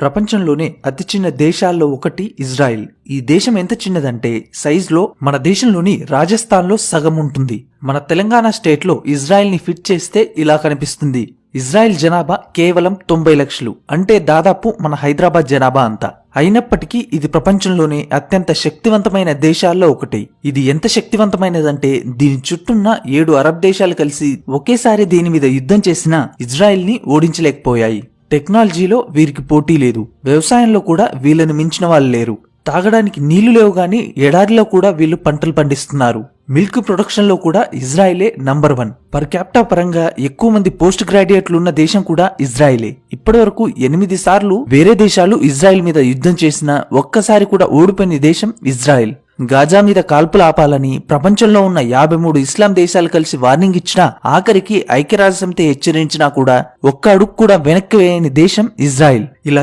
ప్రపంచంలోనే అతి చిన్న దేశాల్లో ఒకటి ఇజ్రాయిల్. ఈ దేశం ఎంత చిన్నదంటే సైజులో మన దేశంలోని రాజస్థాన్లో సగం ఉంటుంది. మన తెలంగాణ స్టేట్లో ఇజ్రాయిల్ ని ఫిట్ చేస్తే ఇలా కనిపిస్తుంది. ఇజ్రాయిల్ జనాభా కేవలం 90 లక్షలు, అంటే దాదాపు మన హైదరాబాద్ జనాభా అంతా. అయినప్పటికీ ఇది ప్రపంచంలోనే అత్యంత శక్తివంతమైన దేశాల్లో ఒకటి. ఇది ఎంత శక్తివంతమైనదంటే దీని చుట్టూన్న 7 అరబ్ దేశాలు కలిసి ఒకేసారి దీని మీద యుద్ధం చేసినా ఇజ్రాయిల్ ని ఓడించలేకపోయాయి. టెక్నాలజీలో వీరికి పోటీ లేదు, వ్యవసాయంలో కూడా వీళ్ళని మించిన వాళ్ళు లేరు. తాగడానికి నీళ్లు లేవు గాని ఎడారిలో కూడా వీళ్ళు పంటలు పండిస్తున్నారు. మిల్క్ ప్రొడక్షన్ లో కూడా ఇజ్రాయిలే నంబర్ 1. పర్ క్యాపిటా పరంగా ఎక్కువ మంది పోస్ట్ గ్రాడ్యుయేట్లు ఉన్న దేశం కూడా ఇజ్రాయిలే. ఇప్పటి వరకు 8 సార్లు వేరే దేశాలు ఇజ్రాయిల్ మీద యుద్ధం చేసినా ఒక్కసారి కూడా ఓడిపోయిన దేశం ఇజ్రాయిల్. గాజా మీద కాల్పులు ఆపాలని ప్రపంచంలో ఉన్న 53 ఇస్లాం దేశాలు కలిసి వార్నింగ్ ఇచ్చినా, ఆఖరికి ఐక్యరాజ్యసమితి హెచ్చరించినా కూడా ఒక్క అడుగు కూడా వెనక్కి వేయని దేశం ఇజ్రాయిల్. ఇలా